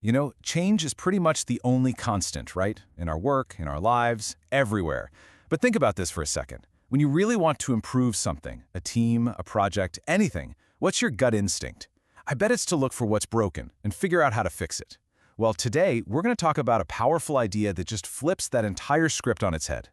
You know, change is pretty much the only constant, right? In our work, in our lives, everywhere. But think about this for a second. When you really want to improve something, a team, a project, anything, what's your gut instinct? I bet it's to look for what's broken and figure out how to fix it. Well, today, we're going to talk about a powerful idea that just flips that entire script on its head.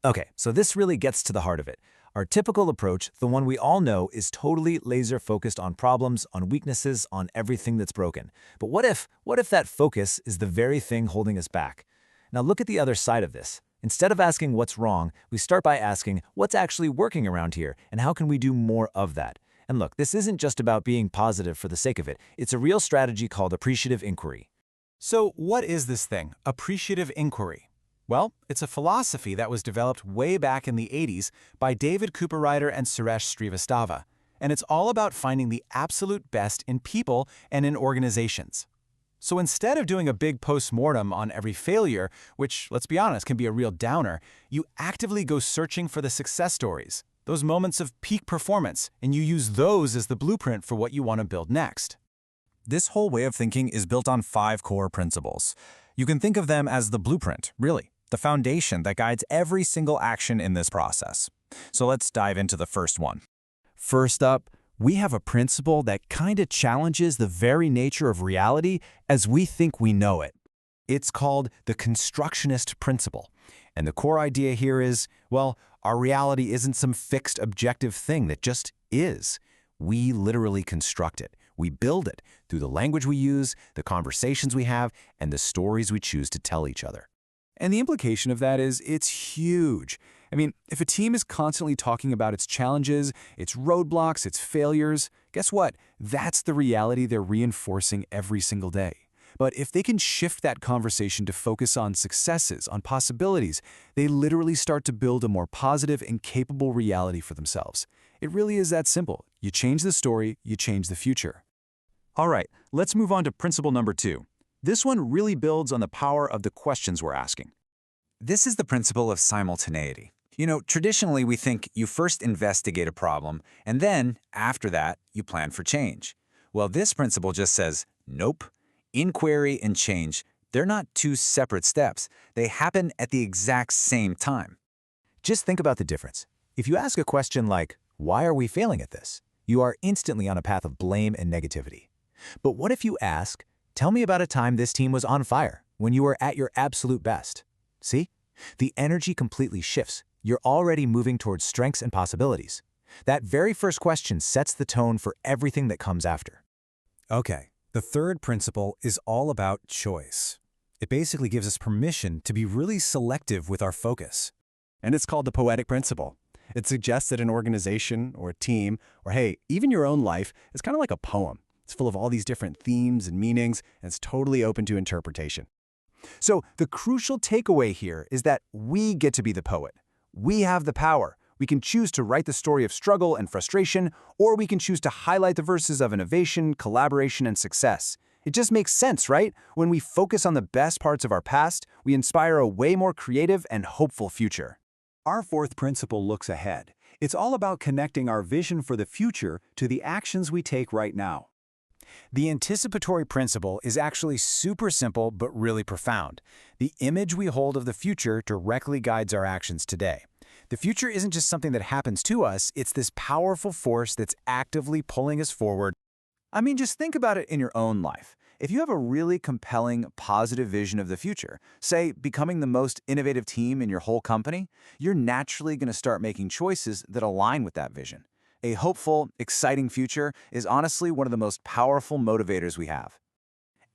Okay, so this really gets to the heart of it. Our typical approach, the one we all know, is totally laser-focused on problems, on weaknesses, on everything that's broken. But what if that focus is the very thing holding us back? Now look at the other side of this. Instead of asking what's wrong, we start by asking what's actually working around here and how can we do more of that? And look, this isn't just about being positive for the sake of it. It's a real strategy called Appreciative Inquiry. So what is this thing, Appreciative Inquiry? Well, it's a philosophy that was developed way back in the 80s by David Cooperrider and Suresh Srivastava, and it's all about finding the absolute best in people and in organizations. So instead of doing a big post-mortem on every failure, which, let's be honest, can be a real downer, you actively go searching for the success stories, those moments of peak performance, and you use those as the blueprint for what you want to build next. This whole way of thinking is built on 5 core principles. You can think of them as the blueprint, really, the foundation that guides every single action in this process. So let's dive into the first one. First up, we have a principle that kind of challenges the very nature of reality as we think we know it. It's called the constructionist principle. And the core idea here is, well, our reality isn't some fixed objective thing that just is. We literally construct it. We build it through the language we use, the conversations we have, and the stories we choose to tell each other. And the implication of that is it's huge. I mean, if a team is constantly talking about its challenges, its roadblocks, its failures, guess what? That's the reality they're reinforcing every single day. But if they can shift that conversation to focus on successes, on possibilities, they literally start to build a more positive and capable reality for themselves. It really is that simple. You change the story, you change the future. All right, let's move on to principle number 2. This one really builds on the power of the questions we're asking. This is the principle of simultaneity. You know, traditionally we think you first investigate a problem, and then, after that, you plan for change. Well, this principle just says, nope. Inquiry and change, they're not 2 separate steps. They happen at the exact same time. Just think about the difference. If you ask a question like, why are we failing at this? You are instantly on a path of blame and negativity. But what if you ask, tell me about a time this team was on fire, when you were at your absolute best? See? The energy completely shifts. You're already moving towards strengths and possibilities. That very first question sets the tone for everything that comes after. Okay, the third principle is all about choice. It basically gives us permission to be really selective with our focus. And it's called the poetic principle. It suggests that an organization or a team, or hey, even your own life, is kind of like a poem. It's full of all these different themes and meanings, and it's totally open to interpretation. So the crucial takeaway here is that we get to be the poet. We have the power. We can choose to write the story of struggle and frustration, or we can choose to highlight the verses of innovation, collaboration, and success. It just makes sense, right? When we focus on the best parts of our past, we inspire a way more creative and hopeful future. Our fourth principle looks ahead. It's all about connecting our vision for the future to the actions we take right now. The anticipatory principle is actually super simple but really profound. The image we hold of the future directly guides our actions today. The future isn't just something that happens to us, it's this powerful force that's actively pulling us forward. I mean, just think about it in your own life. If you have a really compelling, positive vision of the future, say becoming the most innovative team in your whole company, you're naturally going to start making choices that align with that vision. A hopeful, exciting future is honestly one of the most powerful motivators we have.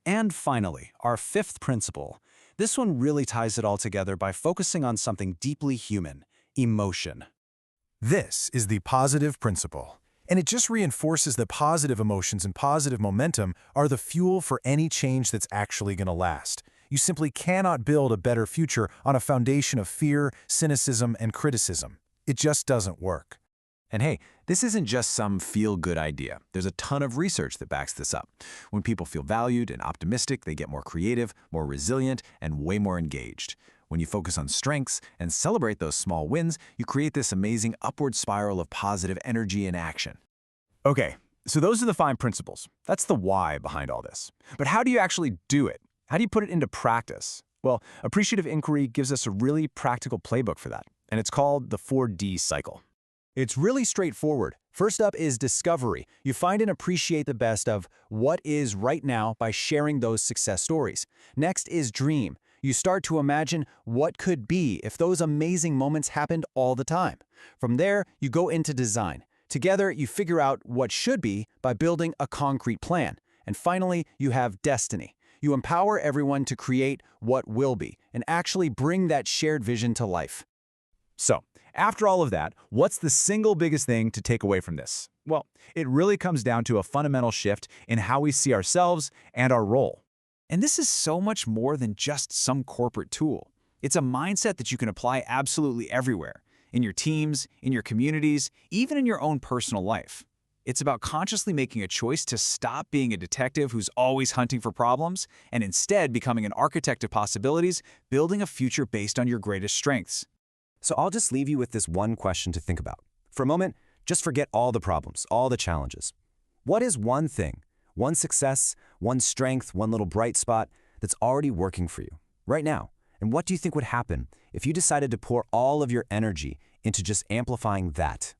And finally, our fifth principle. This one really ties it all together by focusing on something deeply human, emotion. This is the positive principle, and it just reinforces that positive emotions and positive momentum are the fuel for any change that's actually going to last. You simply cannot build a better future on a foundation of fear, cynicism, and criticism. It just doesn't work. And hey, this isn't just some feel-good idea. There's a ton of research that backs this up. When people feel valued and optimistic, they get more creative, more resilient, and way more engaged. When you focus on strengths and celebrate those small wins, you create this amazing upward spiral of positive energy and action. Okay, So those are the 5 principles. That's the why behind all this. But how do you actually do it? How do you put it into practice? Well, Appreciative Inquiry gives us a really practical playbook for that, and it's called the 4D cycle. It's really straightforward. First up is discovery. You find and appreciate the best of what is right now by sharing those success stories. Next is dream. You start to imagine what could be if those amazing moments happened all the time. From there, you go into design. Together, you figure out what should be by building a concrete plan. And finally, you have destiny. You empower everyone to create what will be and actually bring that shared vision to life. So, after all of that, what's the single biggest thing to take away from this? Well, it really comes down to a fundamental shift in how we see ourselves and our role. And this is so much more than just some corporate tool. It's a mindset that you can apply absolutely everywhere, in your teams, in your communities, even in your own personal life. It's about consciously making a choice to stop being a detective who's always hunting for problems and instead becoming an architect of possibilities, building a future based on your greatest strengths. So I'll just leave you with this one question to think about. For a moment, just forget all the problems, all the challenges. What is one thing, one success, one strength, one little bright spot that's already working for you right now? And what do you think would happen if you decided to pour all of your energy into just amplifying that?